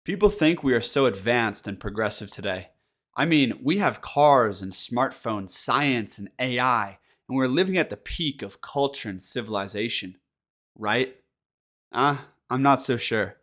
People think we are so advanced and progressive today. I mean, we have cars and smartphones, science and AI, and we're living at the peak of culture and civilization, right? I'm not so sure.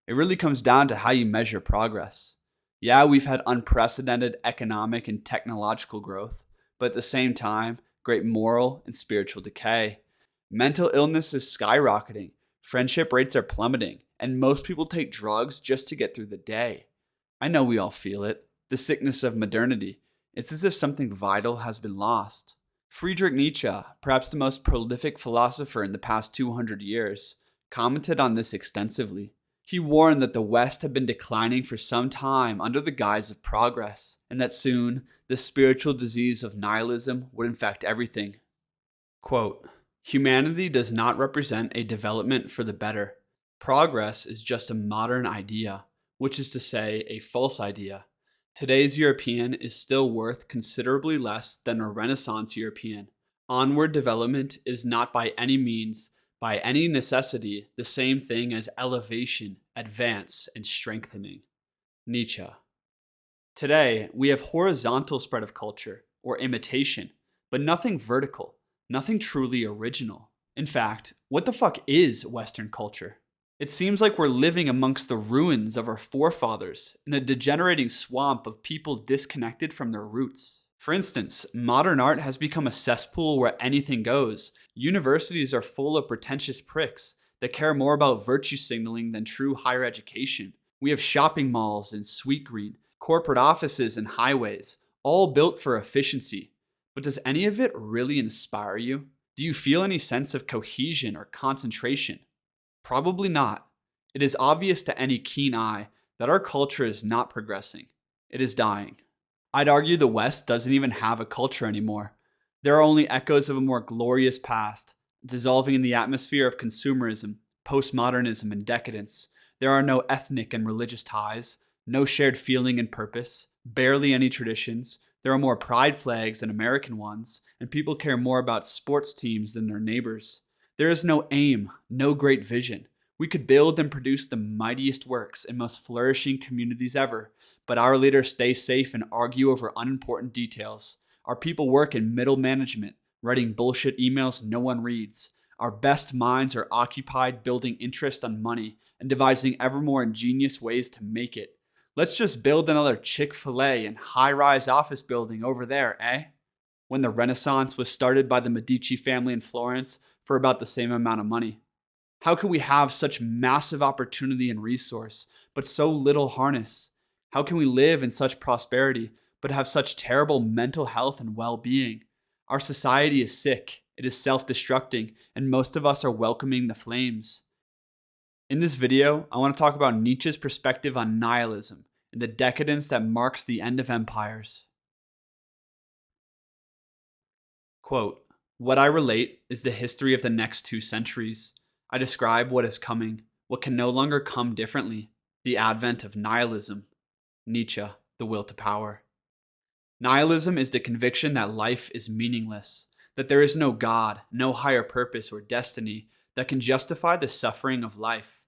It really comes down to how you measure progress. Yeah, we've had unprecedented economic and technological growth, but at the same time, great moral and spiritual decay. Mental illness is skyrocketing, friendship rates are plummeting, and most people take drugs just to get through the day. I know we all feel it, the sickness of modernity. It's as if something vital has been lost. Friedrich Nietzsche, perhaps the most prolific philosopher in the past 200 years, commented on this extensively. He warned that the West had been declining for some time under the guise of progress, and that soon the spiritual disease of nihilism would infect everything. Quote, "Humanity does not represent a development for the better. Progress is just a modern idea, which is to say, a false idea. Today's European is still worth considerably less than a Renaissance European. Onward development is not by any means, by any necessity, the same thing as elevation, advance, and strengthening." Nietzsche. Today, we have horizontal spread of culture, or imitation, but nothing vertical, nothing truly original. In fact, what the fuck is Western culture? It seems like we're living amongst the ruins of our forefathers in a degenerating swamp of people disconnected from their roots. For instance, modern art has become a cesspool where anything goes. Universities are full of pretentious pricks that care more about virtue signaling than true higher education. We have shopping malls in Sweetgreen, corporate offices and highways, all built for efficiency. But does any of it really inspire you? Do you feel any sense of cohesion or concentration? Probably not. It is obvious to any keen eye that our culture is not progressing. It is dying. I'd argue the West doesn't even have a culture anymore. There are only echoes of a more glorious past, dissolving in the atmosphere of consumerism, postmodernism, and decadence. There are no ethnic and religious ties, no shared feeling and purpose, barely any traditions. There are more pride flags than American ones, and people care more about sports teams than their neighbors. There is no aim, no great vision. We could build and produce the mightiest works and most flourishing communities ever, but our leaders stay safe and argue over unimportant details. Our people work in middle management, writing bullshit emails no one reads. Our best minds are occupied building interest on money and devising ever more ingenious ways to make it. Let's just build another Chick-fil-A and high-rise office building over there, eh? When the Renaissance was started by the Medici family in Florence for about the same amount of money. How can we have such massive opportunity and resource, but so little harness? How can we live in such prosperity, but have such terrible mental health and well-being? Our society is sick, it is self-destructing, and most of us are welcoming the flames. In this video, I want to talk about Nietzsche's perspective on nihilism and the decadence that marks the end of empires. Quote, "What I relate is the history of the next 2 centuries. I describe what is coming, what can no longer come differently, the advent of nihilism." Nietzsche, The Will to Power. Nihilism is the conviction that life is meaningless, that there is no God, no higher purpose or destiny that can justify the suffering of life.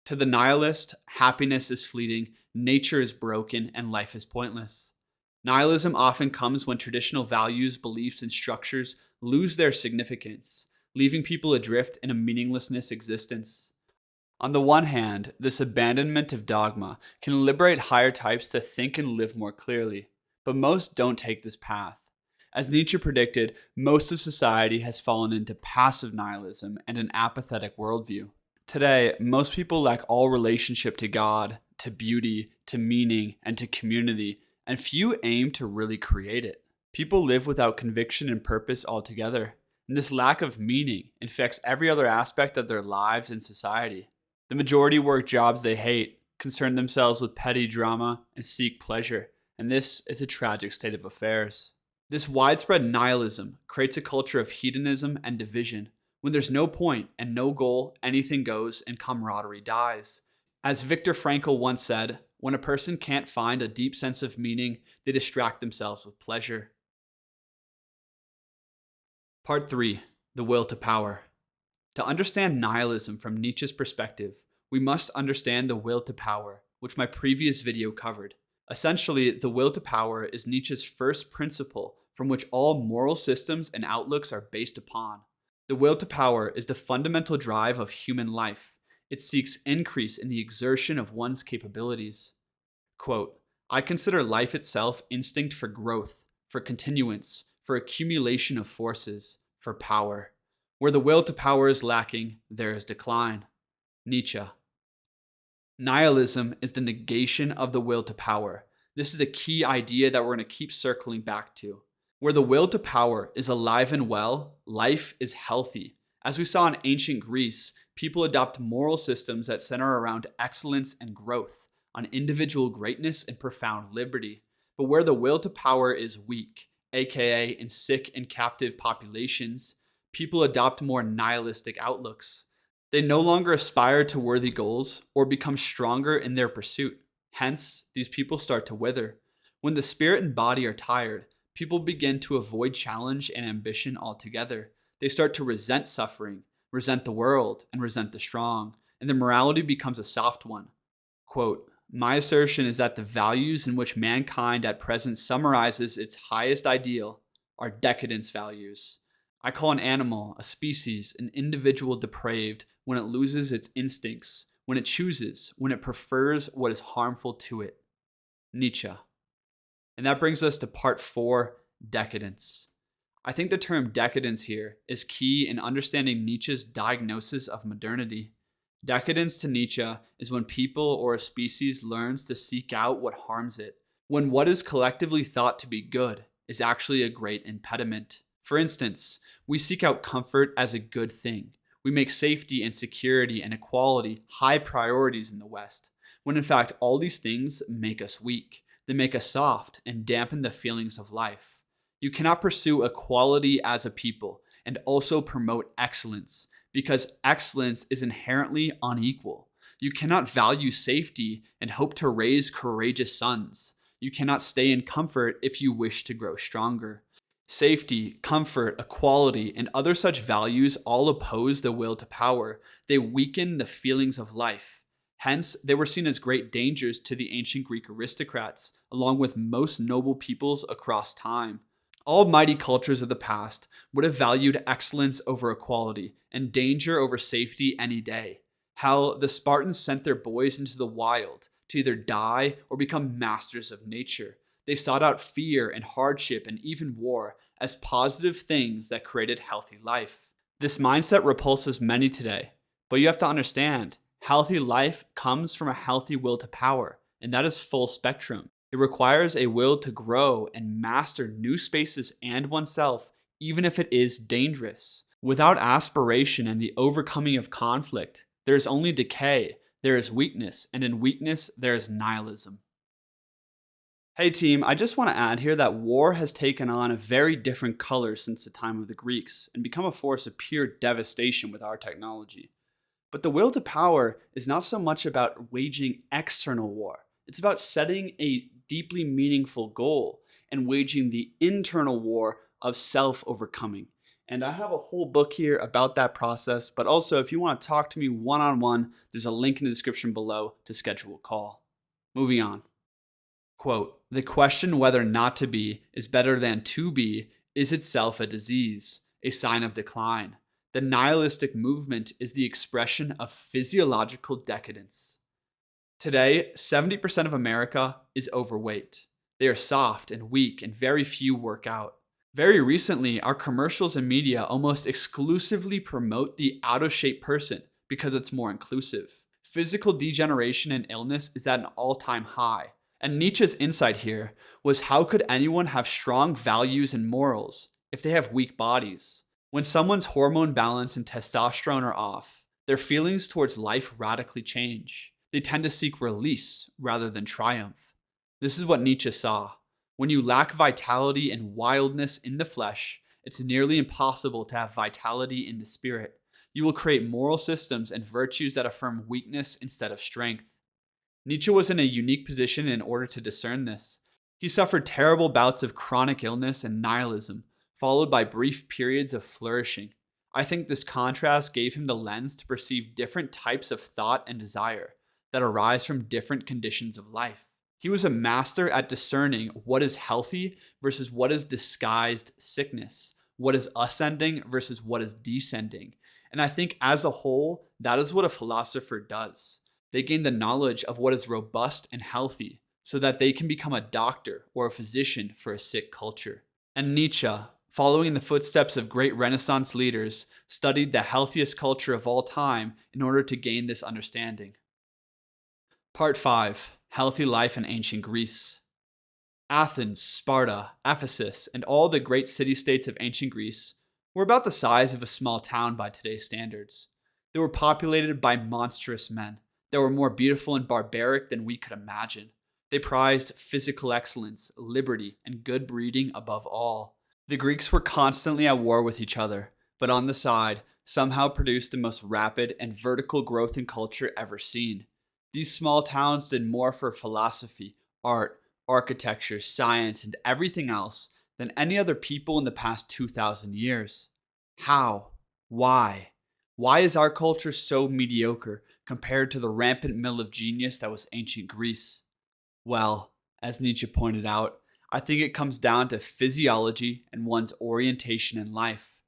To the nihilist, happiness is fleeting, nature is broken, and life is pointless. Nihilism often comes when traditional values, beliefs, and structures lose their significance, leaving people adrift in a meaninglessness existence. On the one hand, this abandonment of dogma can liberate higher types to think and live more clearly, but most don't take this path. As Nietzsche predicted, most of society has fallen into passive nihilism and an apathetic worldview. Today, most people lack all relationship to God, to beauty, to meaning, and to community, and few aim to really create it. People live without conviction and purpose altogether, and this lack of meaning infects every other aspect of their lives and society. The majority work jobs they hate, concern themselves with petty drama, and seek pleasure, and this is a tragic state of affairs. This widespread nihilism creates a culture of hedonism and division. When there's no point and no goal, anything goes and camaraderie dies. As Viktor Frankl once said, when a person can't find a deep sense of meaning, they distract themselves with pleasure. Part 3. The Will to Power. To understand nihilism from Nietzsche's perspective, we must understand the will to power, which my previous video covered. Essentially, the will to power is Nietzsche's first principle from which all moral systems and outlooks are based upon. The will to power is the fundamental drive of human life. It seeks increase in the exertion of one's capabilities. Quote, I consider life itself instinct for growth, for continuance, for accumulation of forces, for power. Where the will to power is lacking, there is decline. Nietzsche. Nihilism is the negation of the will to power. This is a key idea that we're going to keep circling back to. Where the will to power is alive and well, life is healthy. As we saw in ancient Greece, people adopt moral systems that center around excellence and growth, on individual greatness and profound liberty. But where the will to power is weak, aka in sick and captive populations, people adopt more nihilistic outlooks. They no longer aspire to worthy goals or become stronger in their pursuit. Hence, these people start to wither. When the spirit and body are tired, people begin to avoid challenge and ambition altogether. They start to resent suffering, resent the world, and resent the strong, and their morality becomes a soft one. Quote, my assertion is that the values in which mankind at present summarizes its highest ideal are decadence values. I call an animal, a species, an individual depraved when it loses its instincts, when it chooses, when it prefers what is harmful to it. Nietzsche. And that brings us to part 4, decadence. I think the term decadence here is key in understanding Nietzsche's diagnosis of modernity. Decadence to Nietzsche is when people or a species learns to seek out what harms it, when what is collectively thought to be good is actually a great impediment. For instance, we seek out comfort as a good thing. We make safety and security and equality high priorities in the West, when in fact all these things make us weak. They make us soft and dampen the feelings of life. You cannot pursue equality as a people and also promote excellence, because excellence is inherently unequal. You cannot value safety and hope to raise courageous sons. You cannot stay in comfort if you wish to grow stronger. Safety, comfort, equality, and other such values all oppose the will to power. They weaken the feelings of life. Hence, they were seen as great dangers to the ancient Greek aristocrats, along with most noble peoples across time. All mighty cultures of the past would have valued excellence over equality and danger over safety any day. How the Spartans sent their boys into the wild to either die or become masters of nature. They sought out fear and hardship and even war as positive things that created healthy life. This mindset repulses many today, but you have to understand, healthy life comes from a healthy will to power, and that is full spectrum. It requires a will to grow and master new spaces and oneself, even if it is dangerous. Without aspiration and the overcoming of conflict, there is only decay, there is weakness, and in weakness, there is nihilism. Hey team, I just want to add here that war has taken on a very different color since the time of the Greeks and become a force of pure devastation with our technology. But the will to power is not so much about waging external war. It's about setting a deeply meaningful goal and waging the internal war of self-overcoming. And I have a whole book here about that process, but also if you want to talk to me one-on-one, there's a link in the description below to schedule a call. Moving on. Quote, the question whether not to be is better than to be is itself a disease, a sign of decline. The nihilistic movement is the expression of physiological decadence. Today, 70% of America is overweight. They are soft and weak and very few work out. Very recently, our commercials and media almost exclusively promote the out-of-shape person because it's more inclusive. Physical degeneration and illness is at an all-time high. And Nietzsche's insight here was, how could anyone have strong values and morals if they have weak bodies? When someone's hormone balance and testosterone are off, their feelings towards life radically change. They tend to seek release rather than triumph. This is what Nietzsche saw. When you lack vitality and wildness in the flesh, it's nearly impossible to have vitality in the spirit. You will create moral systems and virtues that affirm weakness instead of strength. Nietzsche was in a unique position in order to discern this. He suffered terrible bouts of chronic illness and nihilism, followed by brief periods of flourishing. I think this contrast gave him the lens to perceive different types of thought and desire. that arise from different conditions of life. He was a master at discerning what is healthy versus what is disguised sickness, what is ascending versus what is descending. And I think as a whole, that is what a philosopher does. They gain the knowledge of what is robust and healthy so that they can become a doctor or a physician for a sick culture. And Nietzsche, following in the footsteps of great Renaissance leaders, studied the healthiest culture of all time in order to gain this understanding. Part 5. Healthy Life in Ancient Greece. Athens, Sparta, Ephesus, and all the great city-states of ancient Greece were about the size of a small town by today's standards. They were populated by monstrous men that were more beautiful and barbaric than we could imagine. They prized physical excellence, liberty, and good breeding above all. The Greeks were constantly at war with each other, but on the side, somehow produced the most rapid and vertical growth in culture ever seen. These small towns did more for philosophy, art, architecture, science, and everything else than any other people in the past 2,000 years. How? Why? Why is our culture so mediocre compared to the rampant mill of genius that was ancient Greece? Well, as Nietzsche pointed out, I think it comes down to physiology and one's orientation in life.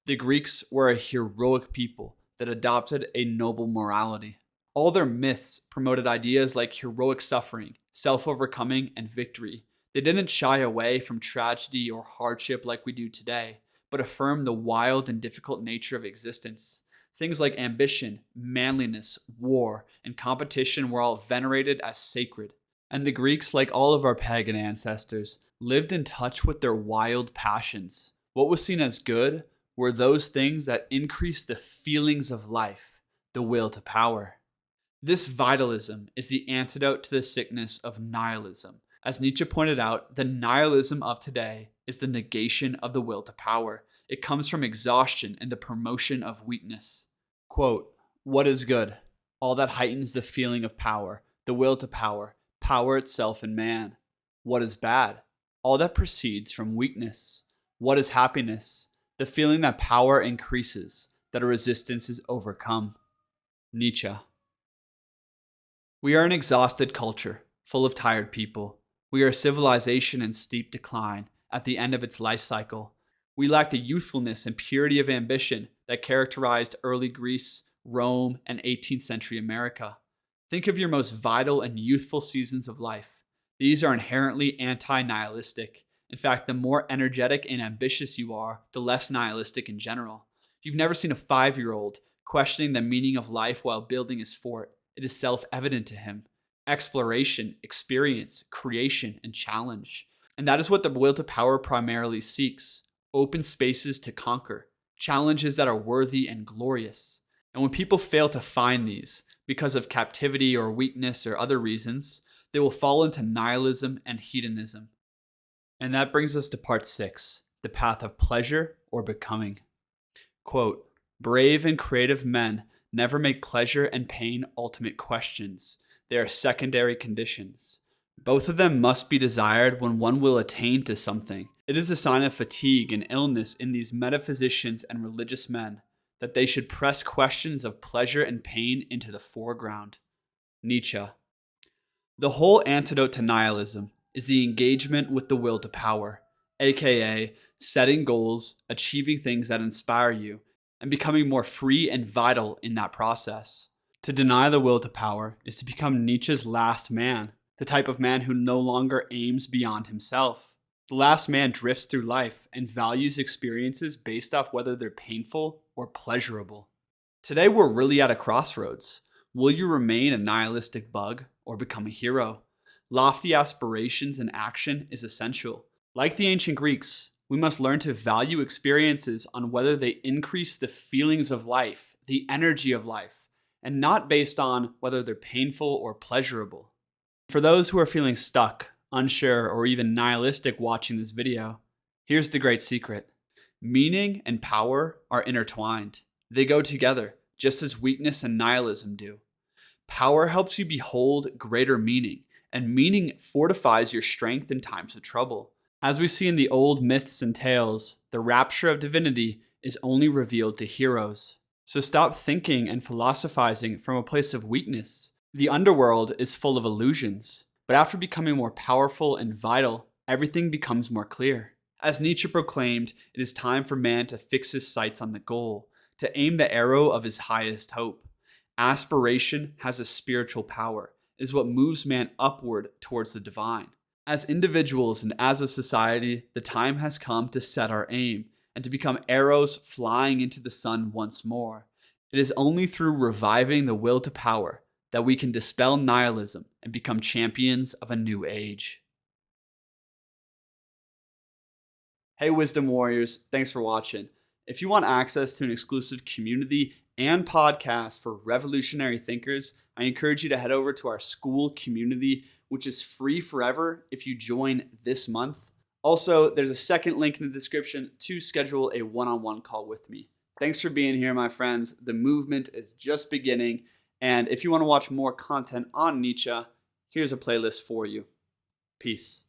The Greeks were a heroic people that adopted a noble morality. All their myths promoted ideas like heroic suffering, self-overcoming, and victory. They didn't shy away from tragedy or hardship like we do today, but affirmed the wild and difficult nature of existence. Things like ambition, manliness, war, and competition were all venerated as sacred. And the Greeks, like all of our pagan ancestors, lived in touch with their wild passions. What was seen as good were those things that increased the feelings of life, the will to power. This vitalism is the antidote to the sickness of nihilism. As Nietzsche pointed out, the nihilism of today is the negation of the will to power. It comes from exhaustion and the promotion of weakness. Quote, "What is good? All that heightens the feeling of power, the will to power, power itself in man. What is bad? All that proceeds from weakness. What is happiness? The feeling that power increases, that a resistance is overcome." Nietzsche. We are an exhausted culture, full of tired people. We are a civilization in steep decline, at the end of its life cycle. We lack the youthfulness and purity of ambition that characterized early Greece, Rome, and 18th century America. Think of your most vital and youthful seasons of life. These are inherently anti-nihilistic. In fact, the more energetic and ambitious you are, the less nihilistic in general. You've never seen a 5-year-old questioning the meaning of life while building his fort. It is self-evident to him. Exploration, experience, creation, and challenge. And that is what the will to power primarily seeks. Open spaces to conquer. Challenges that are worthy and glorious. And when people fail to find these, because of captivity or weakness or other reasons, they will fall into nihilism and hedonism. And that brings us to part 6, the path of pleasure or becoming. Quote, "Brave and creative men never make pleasure and pain ultimate questions. They are secondary conditions. Both of them must be desired when one will attain to something. It is a sign of fatigue and illness in these metaphysicians and religious men that they should press questions of pleasure and pain into the foreground." Nietzsche. The whole antidote to nihilism is the engagement with the will to power, aka setting goals, achieving things that inspire you, and becoming more free and vital in that process. To deny the will to power is to become Nietzsche's last man, the type of man who no longer aims beyond himself. The last man drifts through life and values experiences based off whether they're painful or pleasurable. Today we're really at a crossroads. Will you remain a nihilistic bug or become a hero? Lofty aspirations and action is essential. Like the ancient Greeks, we must learn to value experiences on whether they increase the feelings of life, the energy of life, and not based on whether they're painful or pleasurable. For those who are feeling stuck, unsure, or even nihilistic watching this video, here's the great secret. Meaning and power are intertwined. They go together, just as weakness and nihilism do. Power helps you behold greater meaning, and meaning fortifies your strength in times of trouble. As we see in the old myths and tales, the rapture of divinity is only revealed to heroes. So stop thinking and philosophizing from a place of weakness. The underworld is full of illusions, but after becoming more powerful and vital, everything becomes more clear. As Nietzsche proclaimed, it is time for man to fix his sights on the goal, to aim the arrow of his highest hope. Aspiration has a spiritual power, it is what moves man upward towards the divine. As individuals and as a society, the time has come to set our aim and to become arrows flying into the sun once more. It is only through reviving the will to power that we can dispel nihilism and become champions of a new age. Hey, Wisdom Warriors, thanks for watching. If you want access to an exclusive community and podcast for revolutionary thinkers, I encourage you to head over to our school community, which is free forever if you join this month. Also, there's a second link in the description to schedule a one-on-one call with me. Thanks for being here, my friends. The movement is just beginning. And if you want to watch more content on Nietzsche, here's a playlist for you. Peace.